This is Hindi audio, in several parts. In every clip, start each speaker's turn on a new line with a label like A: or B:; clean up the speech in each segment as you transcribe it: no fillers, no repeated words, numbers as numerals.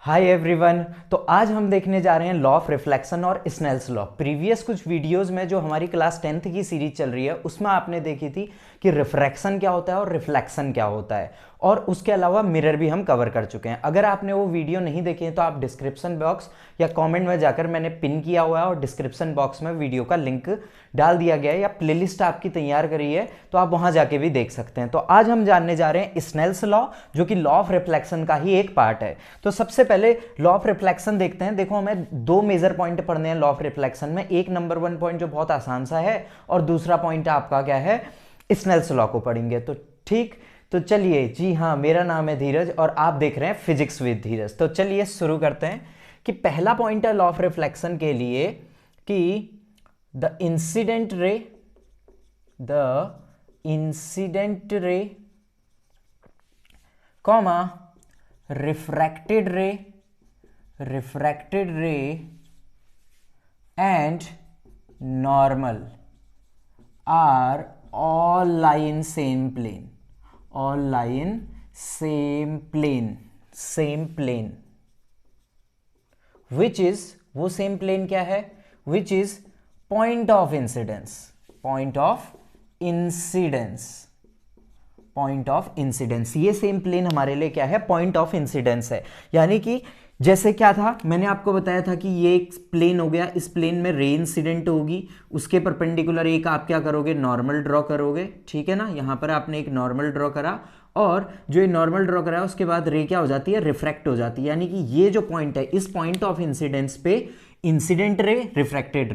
A: Hi everyone. तो आज हम देखने जा रहे हैं लॉ ऑफ रिफ्लेक्शन और स्नेल्स लॉ। प्रीवियस कुछ वीडियोस में जो हमारी क्लास 10th की सीरीज चल रही है उसमें आपने देखी थी कि रिफ्रैक्शन क्या होता है और रिफ्लेक्शन क्या होता है, और उसके अलावा मिरर भी हम कवर कर चुके हैं। अगर आपने वो वीडियो नहीं देखे हैं तो आप डिस्क्रिप्शन बॉक्स या कमेंट में जाकर, मैंने पिन किया हुआ है और डिस्क्रिप्शन बॉक्स में वीडियो का लिंक डाल दिया गया है, या प्लेलिस्ट आपकी तैयार करी है तो आप वहां जाके भी देख सकते हैं। तो आज हम जानने जा रहे हैं स्नेल्स लॉ, जो कि लॉ ऑफ रिफ्लेक्शन का ही एक पार्ट है। तो सबसे पहले लॉ ऑफ रिफ्लेक्शन देखते हैं। देखो, हमें दो मेजर पॉइंट पढ़ने हैं लॉ ऑफ रिफ्लेक्शन में। एक नंबर वन पॉइंट जो बहुत आसान सा है, और दूसरा पॉइंट आपका क्या है, स्नेल्स लॉ को पढ़ेंगे। तो ठीक, तो चलिए। जी हाँ, मेरा नाम है धीरज और आप देख रहे हैं फिजिक्स विद धीरज। तो चलिए शुरू करते हैं कि पहला पॉइंट है लॉ ऑफ रिफ्लेक्शन के लिए कि the incident ray comma refracted ray and normal are all lie in same plane, which is, वो सेम प्लेन क्या है, which is point of incidence, ये सेम प्लेन हमारे लिए क्या है, पॉइंट ऑफ इंसिडेंस है। यानी कि जैसे क्या था, मैंने आपको बताया था कि ये एक प्लेन हो गया, इस प्लेन में रे इंसिडेंट होगी, उसके परपेंडिकुलर एक आप क्या करोगे, नॉर्मल ड्रॉ करोगे, ठीक है ना। यहां पर आपने एक नॉर्मल ड्रॉ करा, और जो ये नॉर्मल ड्रॉ करा उसके बाद रे क्या हो जाती है, रिफ्रैक्ट हो जाती है। यानी कि ये जो पॉइंट है, इस पॉइंट ऑफ इंसिडेंस पे इंसिडेंट रे, रिफ्रैक्टेड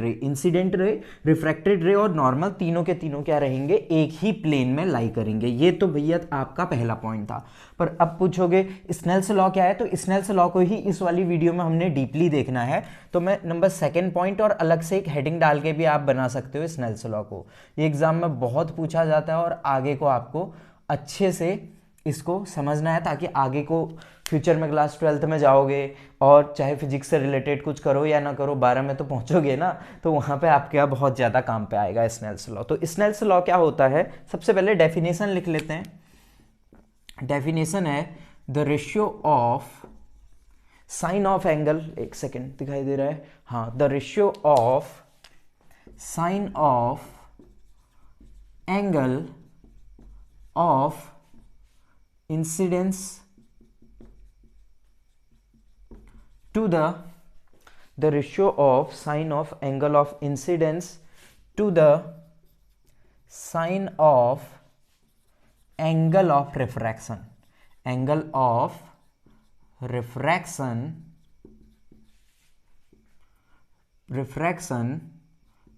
A: रे और नॉर्मल तीनों के तीनों क्या रहेंगे, एक ही प्लेन में लाई करेंगे। ये तो भैया आपका पहला पॉइंट था। पर अब पूछोगे स्नेल्स लॉ क्या है, तो स्नेल्स लॉ को ही इस वाली वीडियो में हमने डीपली देखना है। तो मैं नंबर सेकंड पॉइंट और अलग से एक हेडिंग डाल के भी आप बना सकते हो स्नेल्स लॉ को। ये एग्जाम में बहुत पूछा जाता है और आगे को आपको अच्छे से इसको समझना है, ताकि आगे को फ्यूचर में क्लास 12th में जाओगे और चाहे फिजिक्स से रिलेटेड कुछ करो या ना करो, 12 में तो पहुंचोगे ना, तो वहां पे आपके यहाँ बहुत ज़्यादा काम पे आएगा स्नेल्स लॉ। तो स्नेल्स लॉ क्या होता है, सबसे पहले डेफिनेशन लिख लेते हैं। डेफिनेशन है the ratio of sine of angle, एक सेकेंड दिखाई दे रहा है, हाँ, the ratio of sine of angle of incidence to the ratio of sine of angle of incidence to the sine of angle of refraction. Angle of refraction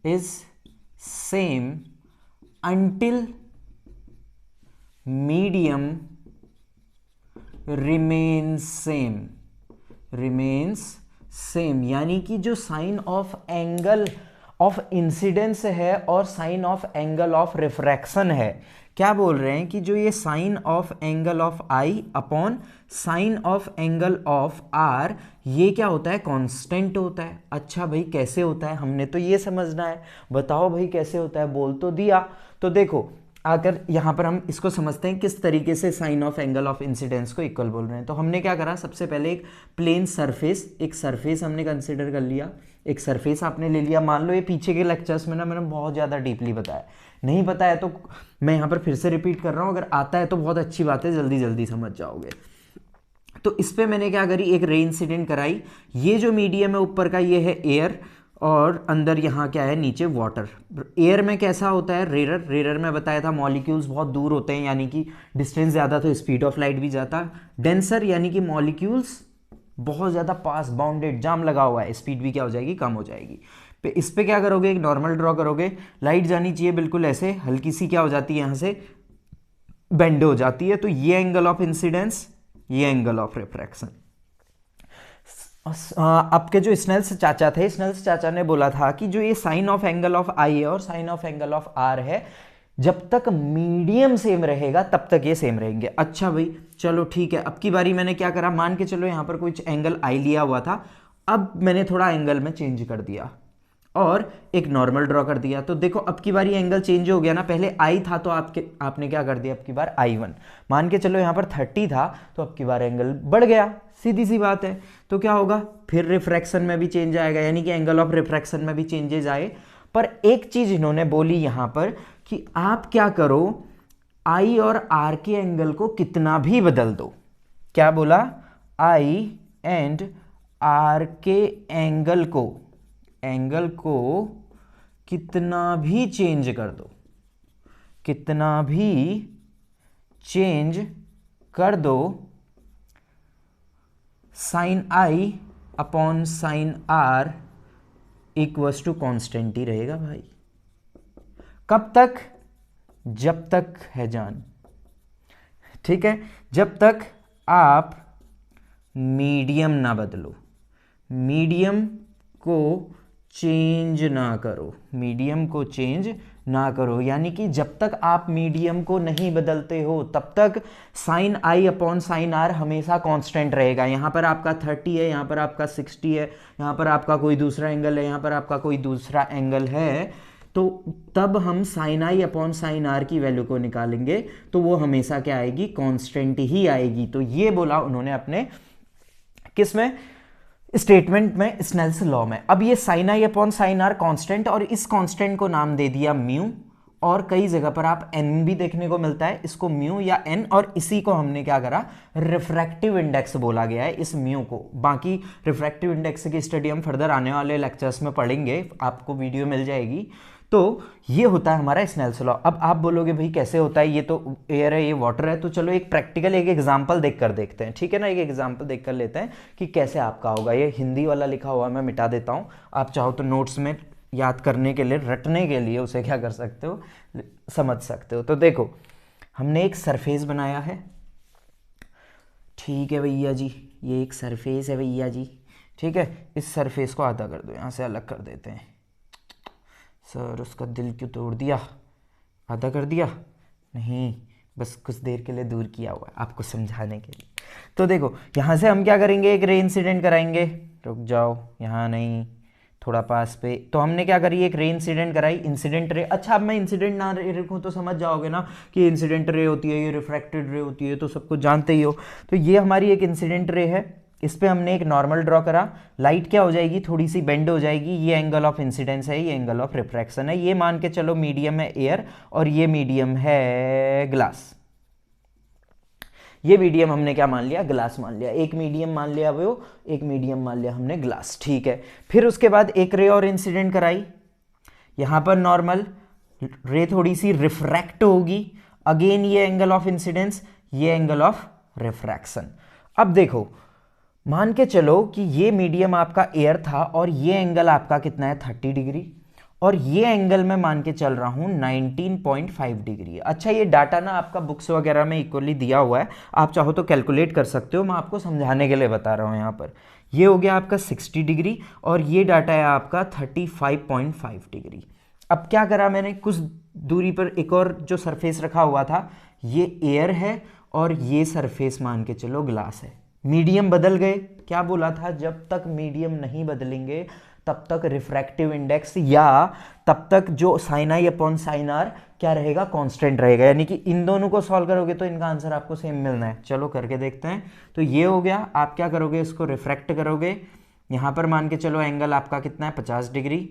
A: is same until medium remains same। यानी कि जो sine of angle of incidence है और sine of angle of refraction है, क्या बोल रहे हैं कि जो ये sine of angle of i upon sine of angle of r, ये क्या होता है, कांस्टेंट होता है। अच्छा भाई, कैसे होता है, हमने तो ये समझना है, बताओ भाई कैसे होता है, बोल तो दिया। तो देखो, अगर यहाँ पर हम इसको समझते हैं किस तरीके से sine of angle of incidence को इक्वल बोल रहे हैं। तो हमने क्या करा, सबसे पहले एक प्लेन सरफेस, एक सरफेस हमने कंसिडर कर लिया, एक सरफेस आपने ले लिया। मान लो ये पीछे के लेक्चर्स में ना मैंने बहुत ज़्यादा डीपली बताया, नहीं बताया तो मैं यहाँ पर फिर से रिपीट कर रहा हूँ। अगर आता है तो बहुत अच्छी बात है, जल्दी जल्दी समझ जाओगे। तो इस पर मैंने क्या करी, एक रे इंसिडेंट कराई। ये जो मीडियम है ऊपर का, ये है एयर, और अंदर यहाँ क्या है, नीचे वाटर। एयर में कैसा होता है, रेयर में बताया था मॉलिक्यूल्स बहुत दूर होते हैं, यानी कि डिस्टेंस ज़्यादा तो स्पीड ऑफ लाइट भी जाता। डेंसर यानी कि मॉलिक्यूल्स बहुत ज़्यादा पास, बाउंडेड, जाम लगा हुआ है, स्पीड भी क्या हो जाएगी, कम हो जाएगी। इस पर क्या करोगे, एक नॉर्मल ड्रॉ करोगे, लाइट जानी चाहिए बिल्कुल ऐसे, हल्की सी क्या हो जाती है, यहाँ से बेंड हो जाती है। तो ये एंगल ऑफ इंसिडेंस, ये एंगल ऑफ रिफ्रैक्शन। आपके जो स्नेल्स चाचा थे, स्नेल्स चाचा ने बोला था कि जो ये sine of angle of i है और sine of angle of r है, जब तक मीडियम सेम रहेगा तब तक ये सेम रहेंगे। अच्छा भाई, चलो ठीक है। अब की बारी मैंने क्या करा, मान के चलो यहाँ पर कुछ एंगल आई लिया हुआ था, अब मैंने थोड़ा एंगल में चेंज कर दिया। और एक नॉर्मल ड्रॉ कर दिया। तो देखो अब की बारी एंगल चेंज हो गया ना, पहले आई था तो आपने क्या कर दिया अब की बार I1, मान के चलो यहाँ पर 30 था तो अब की बार एंगल बढ़ गया, सीधी सी बात है। तो क्या होगा, फिर रिफ्रैक्शन में भी चेंज आएगा, यानी कि एंगल ऑफ रिफ्रैक्शन में भी चेंजेस आए। पर एक चीज इन्होंने बोली यहाँ पर कि आप क्या करो, आई और आर के एंगल को कितना भी बदल दो। क्या बोला, आई एंड आर के एंगल को कितना भी चेंज कर दो, कितना भी चेंज कर दो, sine I upon sine are equals to constant ही रहेगा भाई। कब तक, जब तक है जान, ठीक है, जब तक आप मीडियम ना बदलो, मीडियम को चेंज ना करो, मीडियम को चेंज ना करो। यानी कि जब तक आप मीडियम को नहीं बदलते हो तब तक साइन आई अपॉन साइन आर हमेशा कांस्टेंट रहेगा। यहाँ पर आपका 30 है, यहाँ पर आपका 60 है, यहाँ पर आपका कोई दूसरा एंगल है, यहाँ पर आपका कोई दूसरा एंगल है, तो तब हम साइन आई अपॉन साइन आर की वैल्यू को निकालेंगे तो वो हमेशा क्या आएगी, कांस्टेंट ही आएगी। तो ये बोला उन्होंने अपने किस में, स्टेटमेंट में, स्नेल्स लॉ में। अब ये साइन आई अपॉन साइन आर कांस्टेंट, और इस कांस्टेंट को नाम दे दिया म्यू, और कई जगह पर आप एन भी देखने को मिलता है, इसको म्यू या एन, और इसी को हमने क्या करा, रिफ्रैक्टिव इंडेक्स बोला गया है इस म्यू को। बाकी रिफ्रैक्टिव इंडेक्स की स्टडी हम फर्दर आने वाले लेक्चर्स में पढ़ेंगे, आपको वीडियो मिल जाएगी। तो ये होता है हमारा स्नेल्स लॉ। अब आप बोलोगे भाई कैसे होता है, ये तो एयर है, ये वाटर है, तो चलो एक प्रैक्टिकल एक एग्जांपल देखकर देखते हैं, ठीक है ना। एक एग्जांपल देखकर लेते हैं कि कैसे आपका होगा। ये हिंदी वाला लिखा हुआ मैं मिटा देता हूँ, आप चाहो तो नोट्स में याद करने के लिए, रटने के लिए उसे क्या कर सकते हो, समझ सकते हो। तो देखो हमने एक सरफेस बनाया है, ठीक है भैया जी, ये एक सरफेस है भैया जी, ठीक है। इस सरफेस को आधा कर दो, यहाँ से अलग कर देते हैं। सर उसका दिल क्यों तोड़ दिया, आधा कर दिया, नहीं बस कुछ देर के लिए दूर किया हुआ है आपको समझाने के लिए। तो देखो यहाँ से हम क्या करेंगे, एक रे इंसिडेंट कराएंगे, रुक जाओ यहाँ नहीं, थोड़ा पास पे। तो हमने क्या करी, एक रे इंसिडेंट कराई, इंसिडेंट रे। अच्छा अब मैं इंसिडेंट ना रे रखूँ तो समझ जाओगे ना कि इंसिडेंट रे होती है, ये रिफ्रैक्टेड रे होती है, तो सब कुछ जानते ही हो। तो ये हमारी एक इंसिडेंट रे है, इस पे हमने एक नॉर्मल ड्रॉ करा, लाइट क्या हो जाएगी, थोड़ी सी बेंड हो जाएगी, ये एंगल ऑफ इंसिडेंस है, ये एंगल ऑफ रिफ्रैक्शन है। ये मान के चलो मीडियम है एयर, और ये मीडियम है ग्लास। ये मीडियम हमने क्या मान लिया, ग्लास मान लिया। एक मीडियम मान लिया वो, एक मीडियम मान लिया हमने ग्लास, ठीक है। फिर उसके बाद एक रे और इंसिडेंट कराई, यहां पर नॉर्मल, रे थोड़ी सी रिफ्रैक्ट होगी, अगेन ये एंगल ऑफ इंसिडेंस, ये एंगल ऑफ रिफ्रैक्शन। अब देखो मान के चलो कि ये मीडियम आपका एयर था, और ये एंगल आपका कितना है, 30 डिग्री, और ये एंगल मैं मान के चल रहा हूं 19.5 डिग्री। अच्छा ये डाटा ना आपका बुक्स वगैरह में इक्वली दिया हुआ है, आप चाहो तो कैलकुलेट कर सकते हो, मैं आपको समझाने के लिए बता रहा हूं। यहाँ पर ये हो गया आपका 60 डिग्री, और ये डाटा है आपका 35.5 डिग्री। अब क्या करा मैंने, कुछ दूरी पर एक और जो सरफेस रखा हुआ था, ये एयर है, और ये सरफेस मान के चलो ग्लास है। मीडियम बदल गए, क्या बोला था, जब तक मीडियम नहीं बदलेंगे तब तक रिफ्रैक्टिव इंडेक्स या तब तक जो साइन आई अपॉन साइन आर क्या रहेगा, कांस्टेंट रहेगा। यानी कि इन दोनों को सॉल्व करोगे तो इनका आंसर आपको सेम मिलना है। चलो करके देखते हैं। तो ये हो गया, आप क्या करोगे, इसको रिफ्रैक्ट करोगे, यहां पर मान के चलो एंगल आपका कितना है, 50 डिग्री,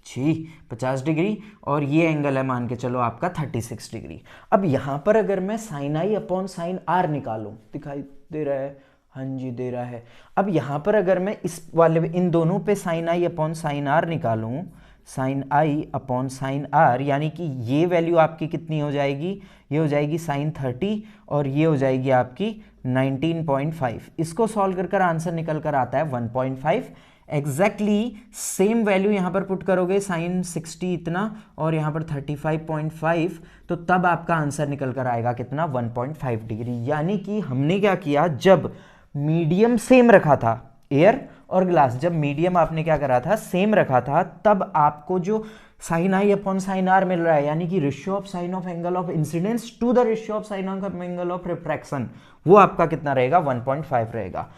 A: जी 50 डिग्री, और ये एंगल है मान के चलो आपका 36 डिग्री। अब यहां पर अगर मैं sine I upon sine are निकालूं, दिखाई दे रहा है, हाँ जी दे रहा है। अब यहां पर अगर मैं इस वाले इन दोनों पे sine I upon sine are निकालूं, साइन आई अपॉन साइन आर, यानी कि ये वैल्यू आपकी कितनी हो जाएगी, ये हो जाएगी साइन 30, और ये हो जाएगी आपकी 19.5। इसको सॉल्व कर कर आंसर निकल कर आता है 1.5। एग्जैक्टली सेम वैल्यू यहां पर पुट करोगे, साइन 60 इतना और यहां पर 35.5, तो तब आपका आंसर निकल कर आएगा कितना, 1.5 डिग्री। यानी कि हमने क्या किया, जब मीडियम सेम रखा था, एयर और ग्लास, जब मीडियम आपने क्या करा था, सेम रखा था, तब आपको जो साइन आई अपॉन साइन आर मिल रहा है, यानी कि ratio of sine of angle of incidence to the ratio of sine of angle of refraction, वो आपका कितना रहेगा, 1.5 रहेगा।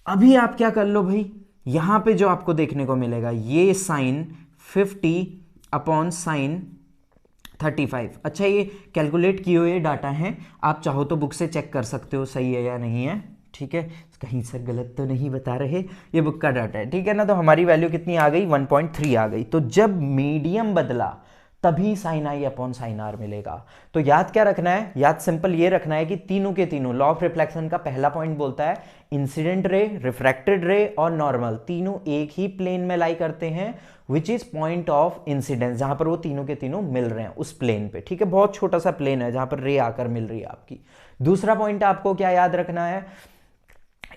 A: अभी आप क्या कर लो भाई, यहाँ पे जो आपको देखने को मिलेगा ये साइन 50 अपॉन साइन 35। अच्छा, ये कैलकुलेट किए हुए डाटा हैं, आप चाहो तो बुक से चेक कर सकते हो सही है या नहीं है, ठीक है, कहीं सर गलत तो नहीं बता रहे, ये बुक का डाटा है, ठीक है ना। तो हमारी वैल्यू कितनी आ गई, 1.3 आ गई। तो जब मीडियम बदला तभी साइन आई अपॉन साइन आर मिलेगा। तो याद क्या रखना है, याद सिंपल ये रखना है कि तीनों के तीनों लॉ ऑफ रिफ्लेक्शन का पहला पॉइंट बोलता है इंसिडेंट रे, रिफ्रैक्टेड रे और नॉर्मल तीनों एक ही प्लेन में लाई करते हैं, which is point of incidence, जहां पर वो तीनों के तीनों मिल रहे हैं उस प्लेन पे, ठीक है। बहुत छोटा सा प्लेन है जहां पर रे आकर मिल रही है आपकी। दूसरा पॉइंट आपको क्या याद रखना है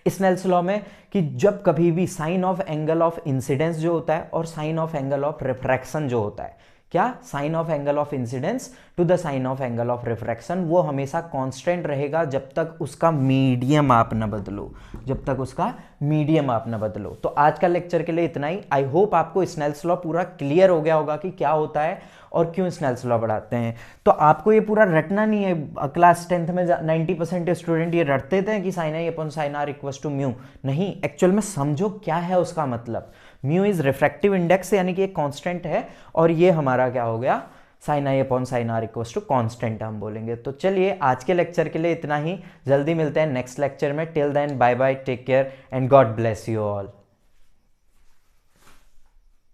A: स्नेल्स लॉ में, कि जब कभी भी sine of angle of incidence जो होता है और sine of angle of refraction जो होता है, क्या sine of angle of incidence to the sine of angle of refraction, वो हमेशा कांस्टेंट रहेगा जब तक उसका मीडियम आप ना बदलो, जब तक उसका मीडियम आप ना बदलो। तो आज का लेक्चर के लिए इतना ही। आई होप आपको स्नेल्स लॉ पूरा क्लियर हो गया होगा कि क्या होता है और क्यों स्नेल्स लॉ बढ़ाते हैं। तो आपको ये पूरा रटना नहीं है, क्लास 10th में 90% स्टूडेंट ये रटते थे कि sine I upon sine are equals to mu, नहीं, एक्चुअल में समझो क्या है उसका मतलब। म्यू इज रिफ्रैक्टिव इंडेक्स, यानी कि एक कांस्टेंट है, और ये हमारा क्या हो गया, sine I upon sine are equals to constant हम बोलेंगे। तो चलिए आज के लेक्चर के लिए इतना ही, जल्दी मिलते हैं नेक्स्ट लेक्चर में। Till then bye bye, take care and God bless you all.